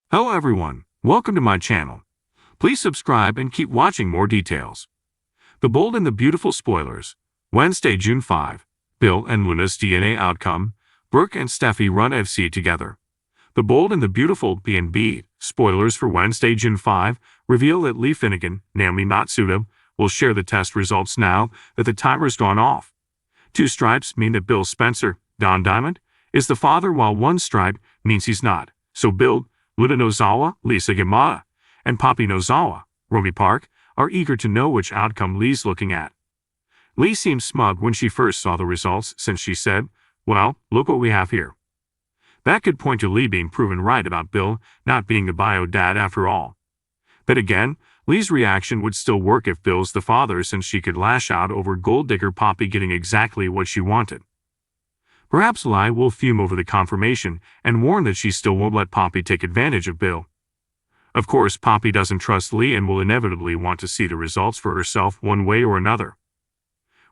Hello everyone, welcome to my channel. Please subscribe and keep watching more details. The Bold and the Beautiful spoilers. Wednesday, June 5. Bill and Luna's DNA outcome. Brooke and Steffi run FC together. The Bold and the Beautiful B&B spoilers for Wednesday, June 5 reveal that Leigh Finnegan, Naomi Matsuda, will share the test results now that the timer's gone off. 2 stripes mean that Bill Spencer, Don Diamond, is the father, while 1 stripe means he's not. So Bill, Luna Nozawa, Lisa Gamada, and Poppy Nozawa, Romy Park, are eager to know which outcome Leigh's looking at. Leigh seemed smug when she first saw the results, since she said, "Well, look what we have here." That could point to Leigh being proven right about Bill not being the bio dad after all. Then again, Leigh's reaction would still work if Bill's the father, since she could lash out over gold digger Poppy getting exactly what she wanted. Perhaps Leigh will fume over the confirmation and warn that she still won't let Poppy take advantage of Bill. Of course, Poppy doesn't trust Leigh and will inevitably want to see the results for herself one way or another.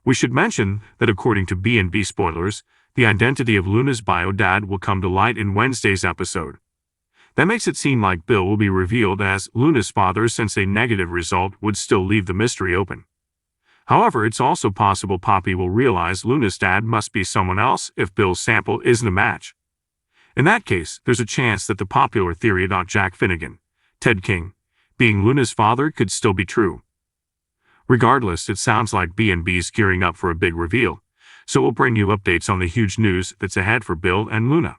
We should mention that according to B&B spoilers, the identity of Luna's bio dad will come to light in Wednesday's episode. That makes it seem like Bill will be revealed as Luna's father, since a negative result would still leave the mystery open. However, it's also possible Poppy will realize Luna's dad must be someone else if Bill's sample isn't a match. In that case, there's a chance that the popular theory about Jack Finnegan, Ted King, being Luna's father could still be true. Regardless, it sounds like B&B's gearing up for a big reveal, so we'll bring you updates on the huge news that's ahead for Bill and Luna.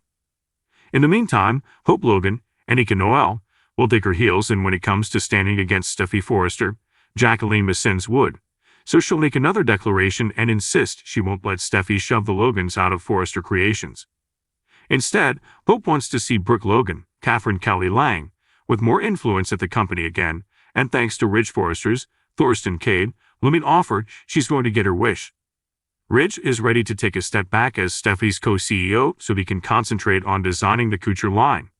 In the meantime, Hope Logan, Anika Noel, will dig her heels in when it comes to standing against Steffi Forrester. Jacqueline Massins would, so she'll make another declaration and insist she won't let Steffi shove the Logans out of Forrester Creations. Instead, Hope wants to see Brooke Logan, Catherine Kelly Lang, with more influence at the company again, and thanks to Ridge Forrester's Thorsten Cade looming offer, she's going to get her wish. Ridge is ready to take a step back as Steffi's co-CEO so he can concentrate on designing the couture line.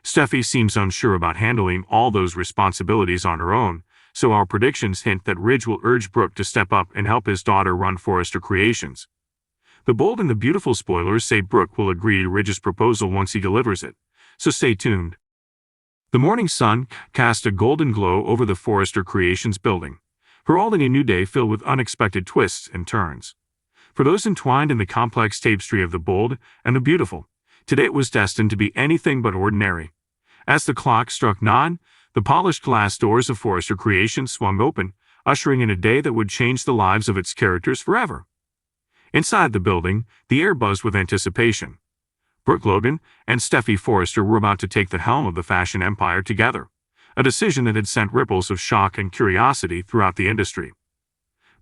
Steffi seems unsure about handling all those responsibilities on her own, so our predictions hint that Ridge will urge Brooke to step up and help his daughter run Forrester Creations. The Bold and the Beautiful spoilers say Brooke will agree to Ridge's proposal once he delivers it, so stay tuned. The morning sun cast a golden glow over the Forrester Creations building, heralding a new day filled with unexpected twists and turns. For those entwined in the complex tapestry of the Bold and the Beautiful, today it was destined to be anything but ordinary. As the clock struck 9, the polished glass doors of Forrester Creations swung open, ushering in a day that would change the lives of its characters forever. Inside the building, the air buzzed with anticipation. Brooke Logan and Steffi Forrester were about to take the helm of the fashion empire together, a decision that had sent ripples of shock and curiosity throughout the industry.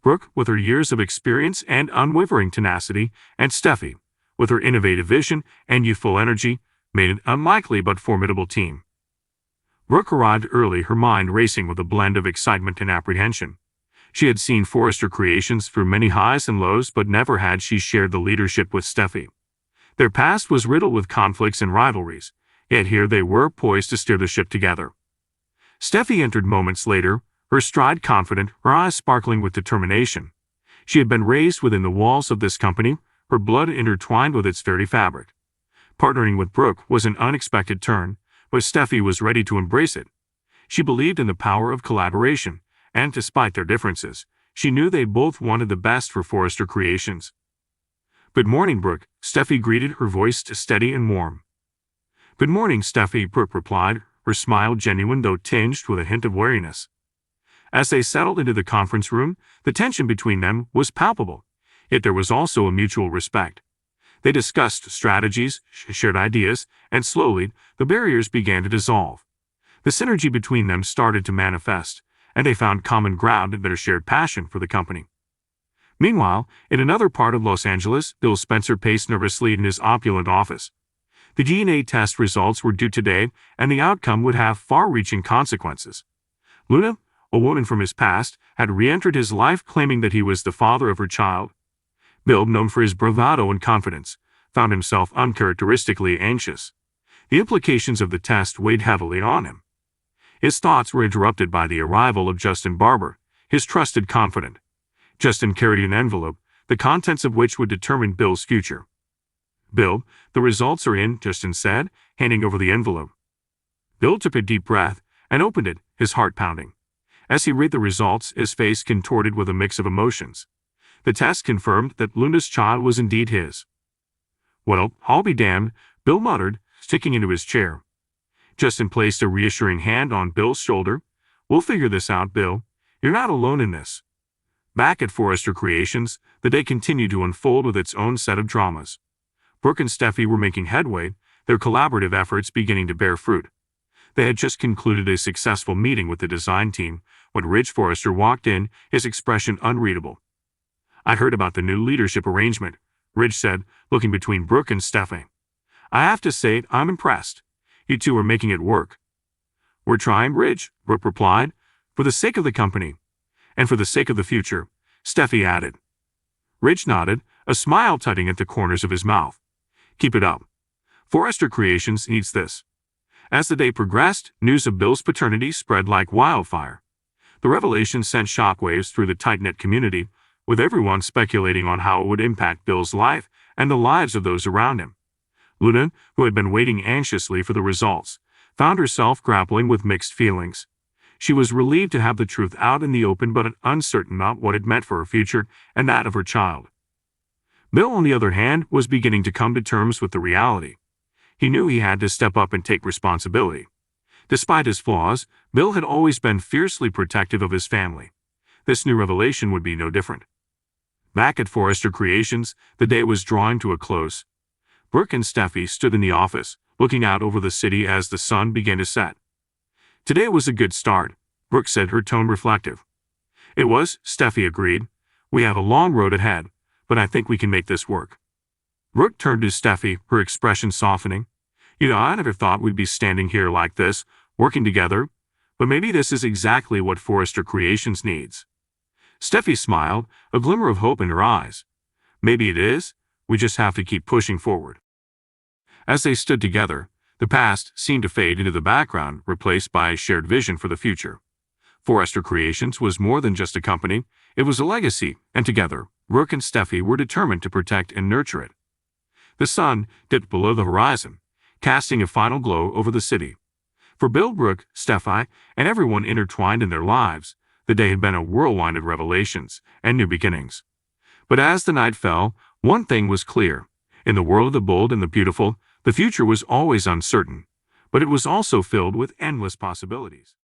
Brooke, with her years of experience and unwavering tenacity, and Steffi, with her innovative vision and youthful energy, made an unlikely but formidable team. Brooke arrived early, her mind racing with a blend of excitement and apprehension. She had seen Forrester Creations through many highs and lows, but never had she shared the leadership with Steffi. Their past was riddled with conflicts and rivalries, yet here they were, poised to steer the ship together. Steffi entered moments later, her stride confident, her eyes sparkling with determination. She had been raised within the walls of this company, her blood intertwined with its very fabric. Partnering with Brooke was an unexpected turn, but Steffi was ready to embrace it. She believed in the power of collaboration, and despite their differences, she knew they both wanted the best for Forrester Creations. "Good morning, Brooke," Steffi greeted, her voice steady and warm. "Good morning, Steffi," Brooke replied, her smile genuine though tinged with a hint of wariness. As they settled into the conference room, the tension between them was palpable, yet there was also a mutual respect. They discussed strategies, shared ideas, and slowly, the barriers began to dissolve. The synergy between them started to manifest, and they found common ground in their shared passion for the company. Meanwhile, in another part of Los Angeles, Bill Spencer paced nervously in his opulent office. The DNA test results were due today, and the outcome would have far-reaching consequences. Luna, a woman from his past, had re-entered his life, claiming that he was the father of her child. Bill, known for his bravado and confidence, found himself uncharacteristically anxious. The implications of the test weighed heavily on him. His thoughts were interrupted by the arrival of Justin Barber, his trusted confidant. Justin carried an envelope, the contents of which would determine Bill's future. "Bill, the results are in," Justin said, handing over the envelope. Bill took a deep breath and opened it, his heart pounding. As he read the results, his face contorted with a mix of emotions. The test confirmed that Luna's child was indeed his. "Well, I'll be damned," Bill muttered, sticking into his chair. Justin placed a reassuring hand on Bill's shoulder. "We'll figure this out, Bill. You're not alone in this." Back at Forrester Creations, the day continued to unfold with its own set of dramas. Brooke and Steffi were making headway, their collaborative efforts beginning to bear fruit. They had just concluded a successful meeting with the design team when Ridge Forrester walked in, his expression unreadable. "I heard about the new leadership arrangement," Ridge said, looking between Brooke and Steffi. "I have to say, I'm impressed. You two are making it work." "We're trying, Ridge," Brooke replied, "for the sake of the company. And for the sake of the future," Steffi added. Ridge nodded, a smile tugging at the corners of his mouth. "Keep it up. Forrester Creations needs this." As the day progressed, news of Bill's paternity spread like wildfire. The revelation sent shockwaves through the tight-knit community, with everyone speculating on how it would impact Bill's life and the lives of those around him. Luna, who had been waiting anxiously for the results, found herself grappling with mixed feelings. She was relieved to have the truth out in the open, but uncertain about what it meant for her future and that of her child. Bill, on the other hand, was beginning to come to terms with the reality. He knew he had to step up and take responsibility. Despite his flaws, Bill had always been fiercely protective of his family. This new revelation would be no different. Back at Forrester Creations, the day was drawing to a close. Brooke and Steffi stood in the office, looking out over the city as the sun began to set. "Today was a good start," Brooke said, her tone reflective. "It was," Steffi agreed. "We have a long road ahead, but I think we can make this work." Brooke turned to Steffi, her expression softening. "You know, I never thought we'd be standing here like this, working together, but maybe this is exactly what Forrester Creations needs." Steffi smiled, a glimmer of hope in her eyes. "Maybe it is. We just have to keep pushing forward." As they stood together, the past seemed to fade into the background, replaced by a shared vision for the future. Forrester Creations was more than just a company, it was a legacy, and together, Brooke and Steffi were determined to protect and nurture it. The sun dipped below the horizon, casting a final glow over the city. For Bill, Brooke, Steffi, and everyone intertwined in their lives, the day had been a whirlwind of revelations and new beginnings. But as the night fell, one thing was clear. In the world of the bold and the beautiful, the future was always uncertain, but it was also filled with endless possibilities.